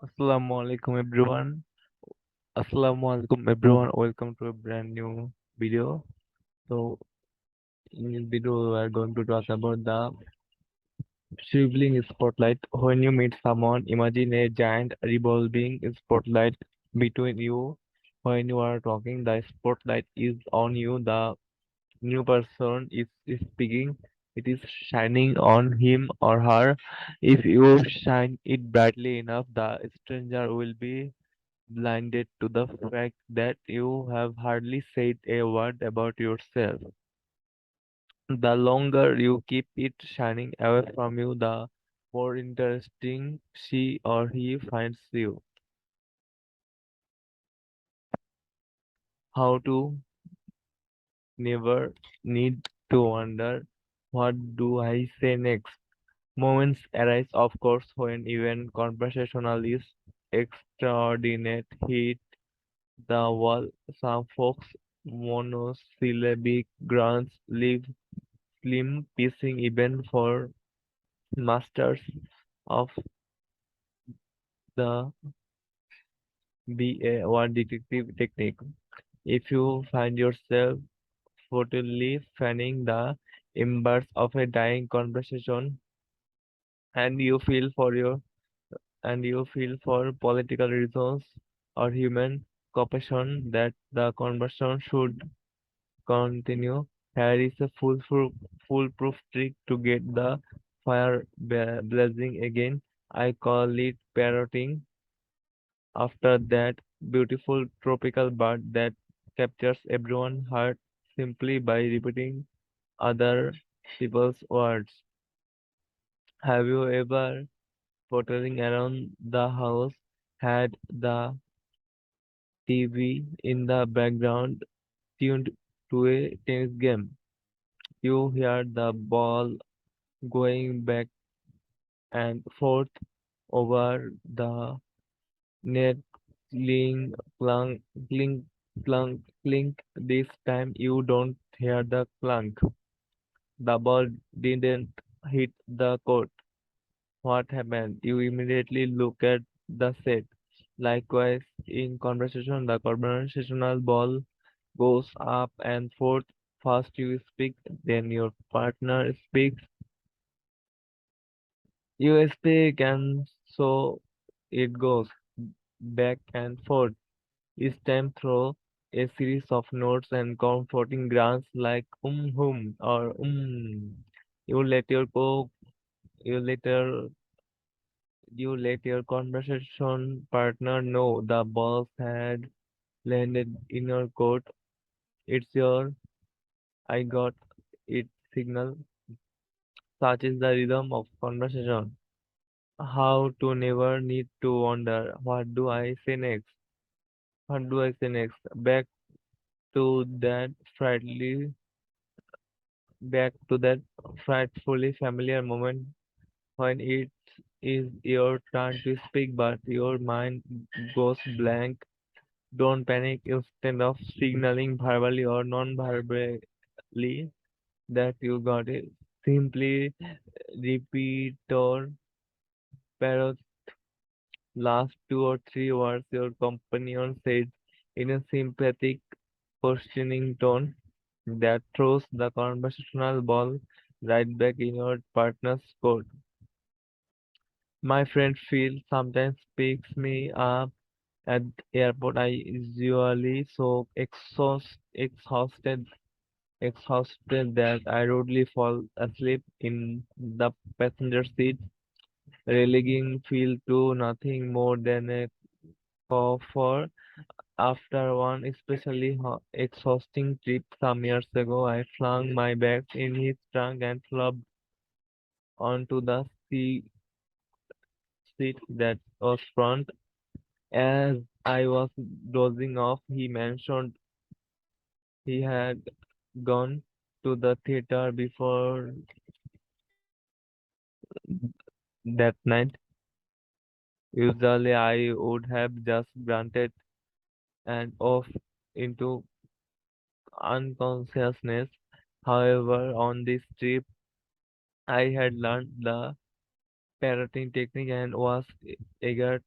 Assalamualaikum everyone. Assalamualaikum everyone. Welcome to a brand new video. So in this video we are going to talk about the sibling spotlight. When you meet someone, imagine a giant revolving spotlight between you. When you are talking, the spotlight is on you. The new person is speaking. It is shining on him or her. If you shine it brightly enough, the stranger will be blinded to the fact that you have hardly said a word about yourself. The longer you keep it shining away from you, the more interesting she or he finds you. How to never need to wonder, what do I say next? Moments arise, of course, when even conversationalists extraordinate hit the wall. Some folks monosyllabic grunts leave slim piecing even for masters of the BA or detective technique. If you find yourself futilely fanning the embers of a dying conversation and you feel for political reasons or human compassion that the conversation should continue, here is a foolproof trick to get the fire blazing again. I call it parroting. After that beautiful tropical bird that captures everyone's heart simply by repeating other people's words. Have you ever, pottering around the house, had the TV in the background tuned to a tennis game? You hear the ball going back and forth over the net, clink, clunk, clink, clunk, clink. This time you don't hear the clunk. The ball didn't hit the court. What happened? You immediately look at the set. Likewise, in conversation, the conversational ball goes up and forth. First you speak, then your partner speaks. You speak, and so it goes back and forth. Each time through a series of notes and comforting grants like hum or You let your co you later you let your conversation partner know the balls had landed in your court. It's your I got it signal. Such is the rhythm of conversation. How to never need to wonder, what do I say next? What do I say next? To that frightfully back to that frightfully familiar moment when it is your turn to speak but your mind goes blank. Don't panic. Instead of signaling verbally or non-verbally that you got it, simply repeat or parrot last two or three words your companion said in a sympathetic, questioning tone that throws the conversational ball right back in your partner's court. My friend Phil sometimes picks me up at the airport. I usually so exhausted that I rudely fall asleep in the passenger seat, relegating Phil to nothing more than a comfort. After one especially exhausting trip some years ago, I flung my bags in his trunk and flopped onto the seat that was front. As I was dozing off, he mentioned he had gone to the theater before that night. Usually, I would have just grunted and off into unconsciousness. However, on this trip, I had learned the parroting technique and was eager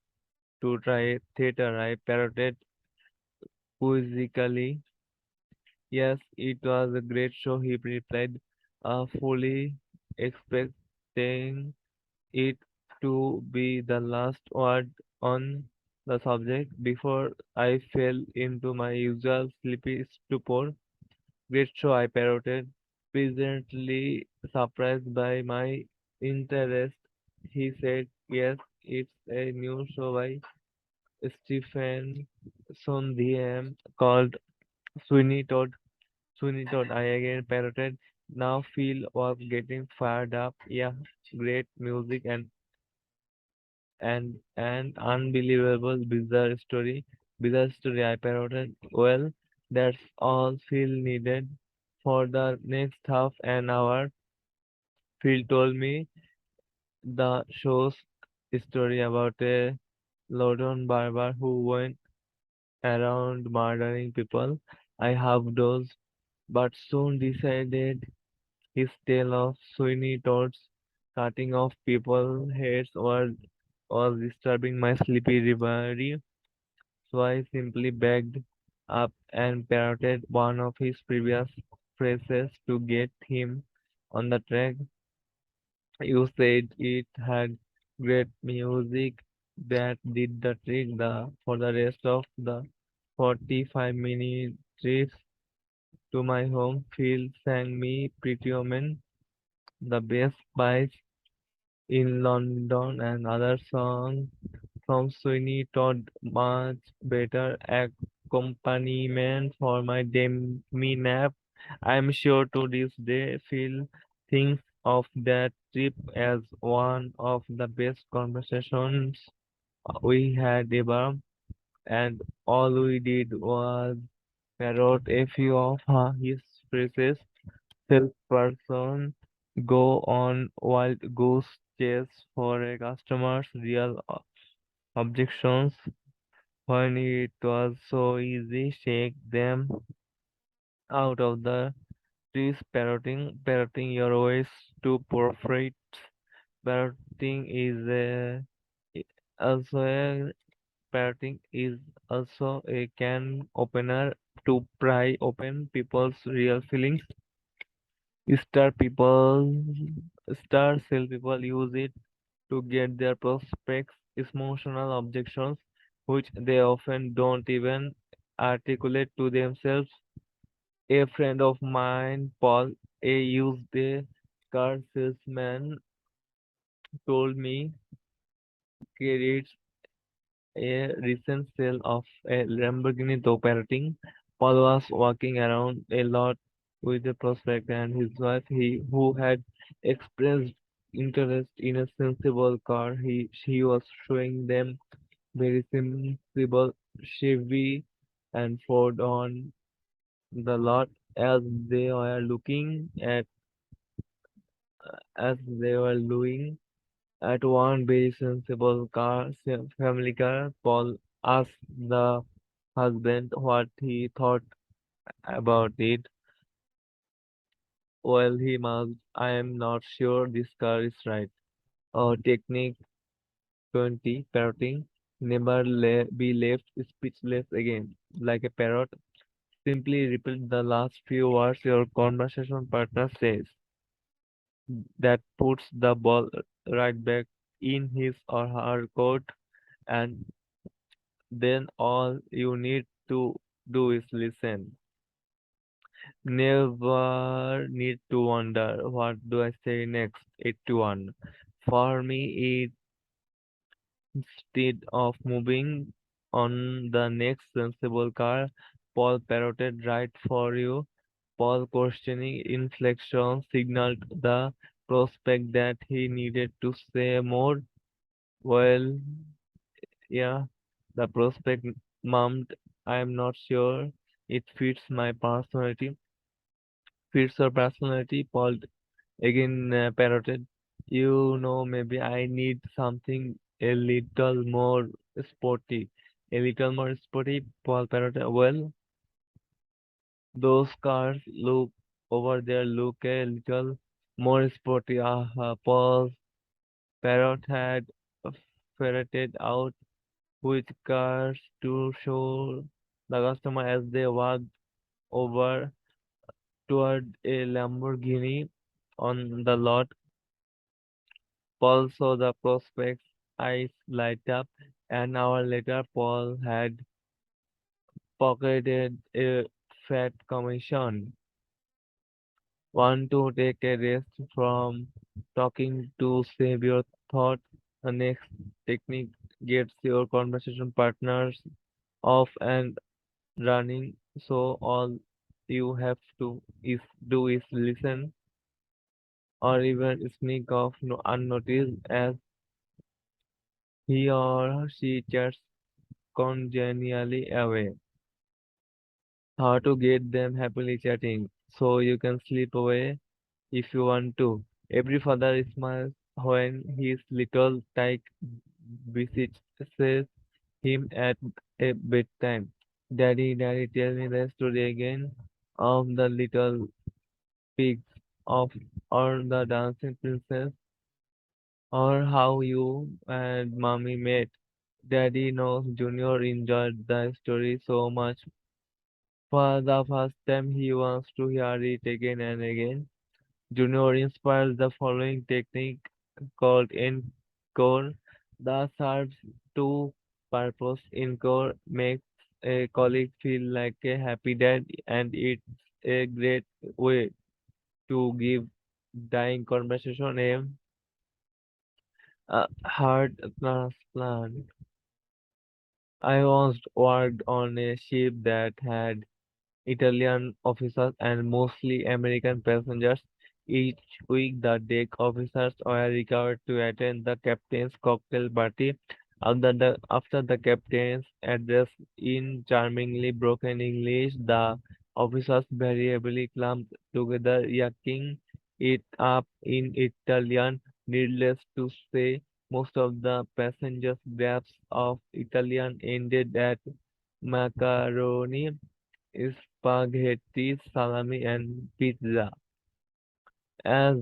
to try theater. I parroted quizzically. Yes, it was a great show, he replied, fully expecting it to be the last word on the subject before I fell into my usual sleepy stupor. Great show, I parroted, pleasantly surprised by my interest. He said, yes, it's a new show by Stephen Sondheim called Sweeney Todd. Sweeney Todd, I again parroted. Now Phil was getting fired up. Yeah, great music and unbelievable bizarre story I parroted. Well, that's all Phil needed. For the next half an hour, Phil told me the show's story about a London barber who went around murdering people. I have those, but soon decided his tale of Sweeney Todd's cutting off people's heads was disturbing my sleepy reverie. So I simply backed up and parroted one of his previous phrases to get him on the track. You said it had great music that did the trick. For the rest of the 45-minute trip to my home, Phil sang me Pretty Woman, the best buys in London, and other songs from Sweeney Todd, much better accompaniment for my demi nap. I'm sure to this day Phil thinks of that trip as one of the best conversations we had ever, and all we did was parrot a few of his phrases. Salesperson go on wild goose chase for a customer's real objections when it was so easy shake them out of the trees. Parroting your ways to profit. Parroting is a also a parroting is also a can opener to pry open people's real feelings. Star people, star salespeople use it to get their prospects' emotional objections, which they often don't even articulate to themselves. A friend of mine, Paul, a used car salesman, told me credits a recent sale of a Lamborghini though parroting. Paul was walking around a lot with a prospect and his wife, who had expressed interest in a sensible car. She was showing them very sensible Chevy and Ford on the lot as they were looking at as they were looking at one very sensible car, family car. Paul asked the husband what he thought about it. Well, he must. I am not sure this car is right. Technique 20, parroting. Never be left speechless again. Like a parrot, simply repeat the last few words your conversation partner says. That puts the ball right back in his or her court, and then all you need to do is listen. Never need to wonder what do I say next. 81. For me, instead of moving on the next sensible car, Paul parroted right for you. Paul questioning inflection signaled the prospect that he needed to say more. Well, yeah, the prospect mummed, I'm not sure it fits your personality. Paul again parroted, you know, maybe I need something a little more sporty. A little more sporty, Paul parroted. Well, those cars look over there look a little more sporty. Paul's parrot had ferreted out with cars to show the customer as they walked over toward a Lamborghini on the lot. Paul saw the prospect's eyes light up. An hour later, Paul had pocketed a fat commission. Want to take a rest from talking to save your thought? The next technique gets your conversation partners off and running, so all you have to is do is listen or even sneak off unnoticed as he or she chats congenially away. How to get them happily chatting so you can sleep away if you want to. Every father smiles when his little tyke beseeches him at a bedtime. Daddy, daddy, tell me the story again of the little pigs of or the dancing princess or how you and mommy met. Daddy knows Junior enjoyed the story so much. For the first time, he wants to hear it again and again. Junior inspires the following technique called encore. The serves two purpose. Encore makes a colleague feel like a happy dad, and it's a great way to give dying conversation a heart transplant. I once worked on a ship that had Italian officers and mostly American passengers. Each week, the deck officers were required to attend the captain's cocktail party. After the captain's address in charmingly broken English, the officers variably clumped together, yucking it up in Italian. Needless to say, most of the passengers' grasp of Italian ended at macaroni spaghetti, salami, and pizza. As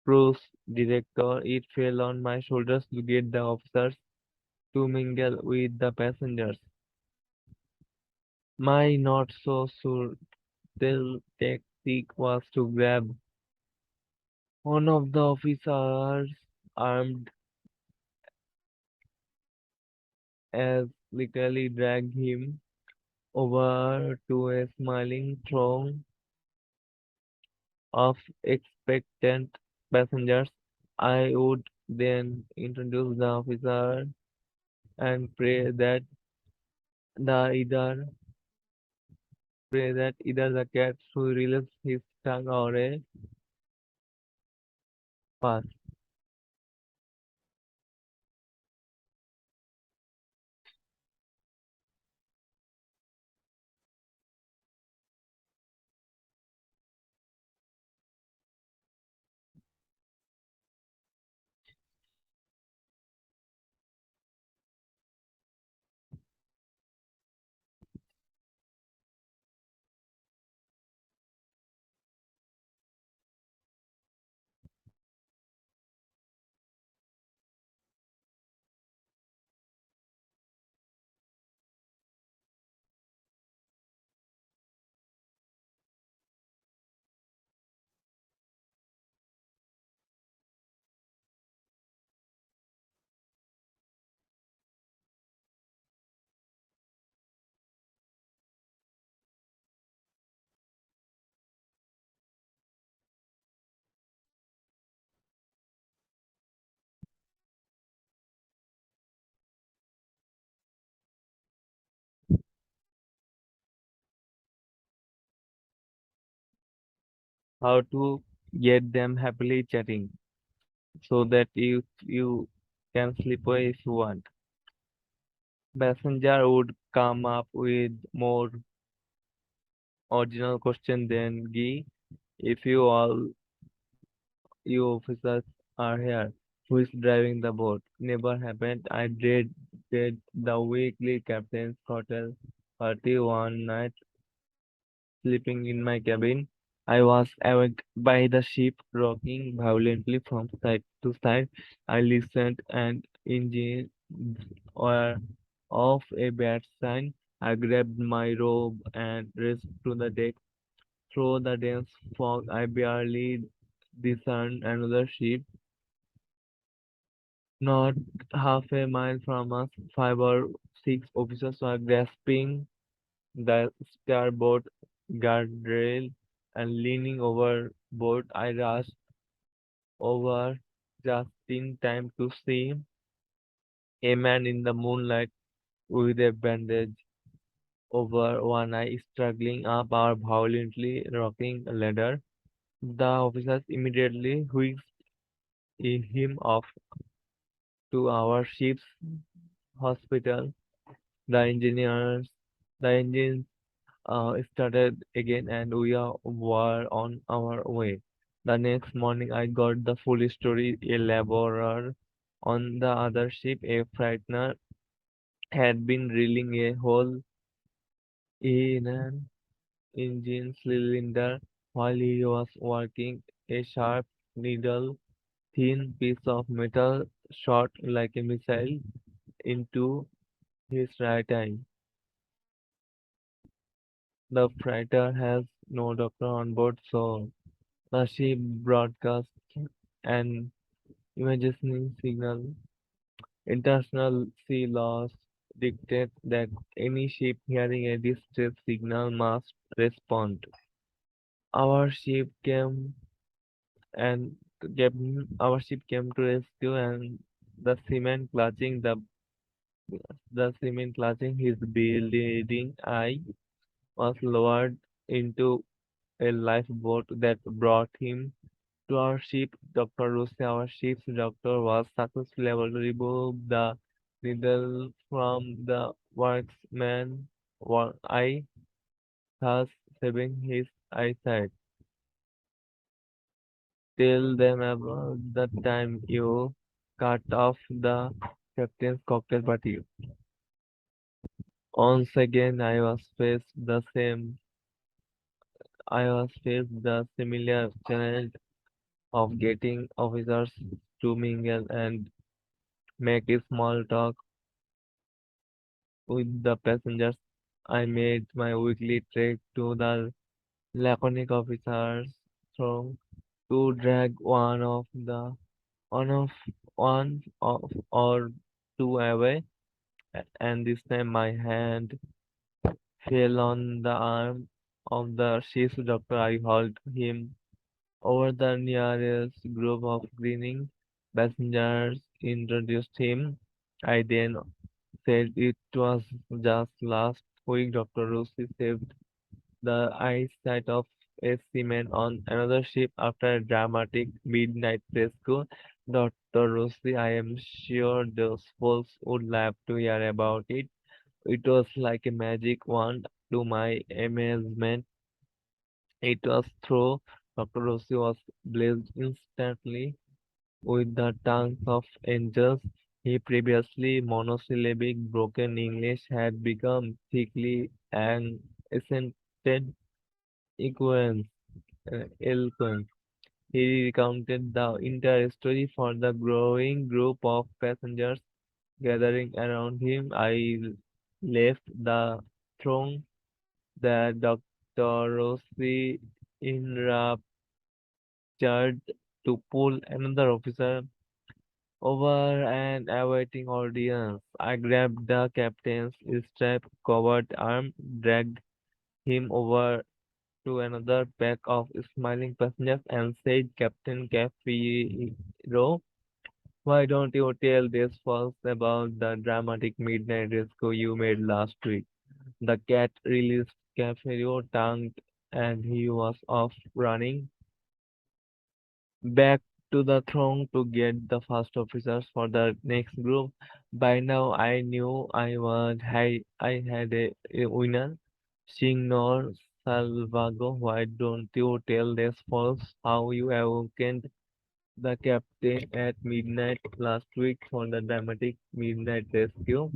cruise director, it fell on my shoulders to get the officers to mingle with the passengers. My not so subtle tactic was to grab one of the officers armed as literally drag him over to a smiling throng of expectant passengers. I would then introduce the officer and the either pray that either the cat should release his tongue or a pass. How to get them happily chatting so that you can sleep away if you want. Passenger would come up with more original question than Gee. If you officers are here, who is driving the boat? Never happened. I did the weekly captain's hotel party one night, sleeping in my cabin. I was awake by the ship rocking violently from side to side. I listened and engine were of a bad sign. I grabbed my robe and raced to the deck. Through the dense fog, I barely discerned another ship. Not half a mile from us, 5 or 6 officers were grasping the starboard guardrail and leaning overboard. I rushed over just in time to see a man in the moonlight with a bandage over one eye struggling up our violently rocking ladder. The officers immediately whisked him off to our ship's hospital. The engineers, the engines started again, and were on our way. The next morning, I got the full story. A laborer on the other ship, a frightener, had been drilling a hole in an engine cylinder while he was working. A sharp needle, thin piece of metal shot like a missile into his right eye. The freighter has no doctor on board, so the ship broadcast an emergency signal. International sea laws dictate that any ship hearing a distress signal must respond. Our ship came and our ship came to rescue, and the seaman clutching the seaman clutching his bleeding eye was lowered into a lifeboat that brought him to our ship. Dr. Rossi, our ship's doctor, was successfully able to remove the needle from the workman's eye, thus saving his eyesight. Tell them about the time you cut off the captain's cocktail party. Once again, I was faced the similar challenge of getting officers to mingle and make a small talk with the passengers. I made my weekly trek to the laconic officers throng to drag one of one of or two away, and this time my hand fell on the arm of the ship's doctor. I hauled him over the nearest group of grinning passengers, introduced him. I then said it was just last week Dr. Rossi saved the eyesight of a seaman on another ship after a dramatic midnight rescue. Dr. Rossi, I am sure those folks would love to hear about it. It was like a magic wand. To my amazement, it was through Dr. Rossi was blessed instantly with the tongues of angels. He previously monosyllabic broken English had become thickly and accented eloquence. Eloquent. He recounted the entire story for the growing group of passengers gathering around him. I left the throne. The Dr. Rossi interrupted to pull another officer over an awaiting audience. I grabbed the captain's strap-covered arm, dragged him over to another pack of smiling passengers, and said, Captain Capiro, why don't you tell these folks about the dramatic midnight rescue you made last week? The cat released Caprio, tongued, and he was off running back to the throng to get the first officers for the next group. By now, I knew I had a winner. Signor Salvago, why don't you tell these folks how you awakened the captain at midnight last week for the dramatic midnight rescue?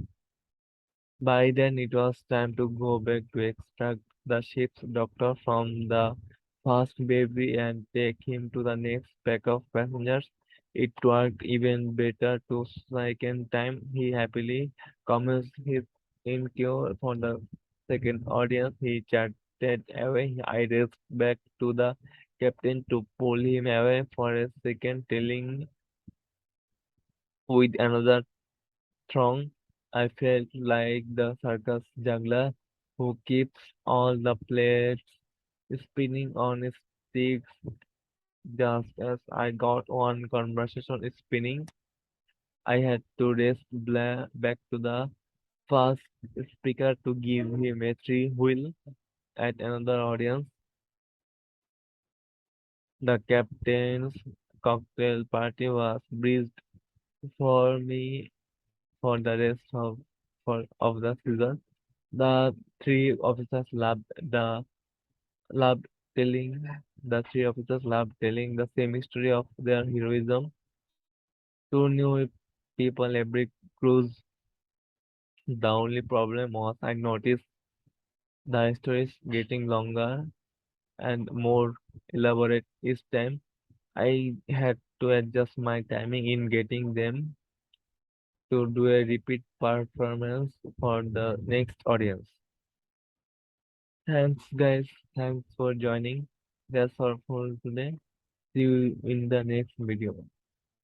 By then, it was time to go back to extract the ship's doctor from the first baby and take him to the next pack of passengers. It worked even better to second time. He happily comments his incure for the second audience. He chatted away. I raced back to the captain to pull him away for a second, telling with another throng. I felt like the circus juggler who keeps all the plates spinning on his sticks. Just as I got one conversation spinning, I had to race back to the first speaker to give him a three wheel at another audience. The captain's cocktail party was breezed for me for the rest of the season. The three officers loved telling the three officers loved telling the same story of their heroism to new people every cruise. The only problem was I noticed the stories getting longer and more elaborate each time. I had to adjust my timing in getting them to do a repeat performance for the next audience. Thanks, guys. Thanks for joining. That's all for today. See you in the next video.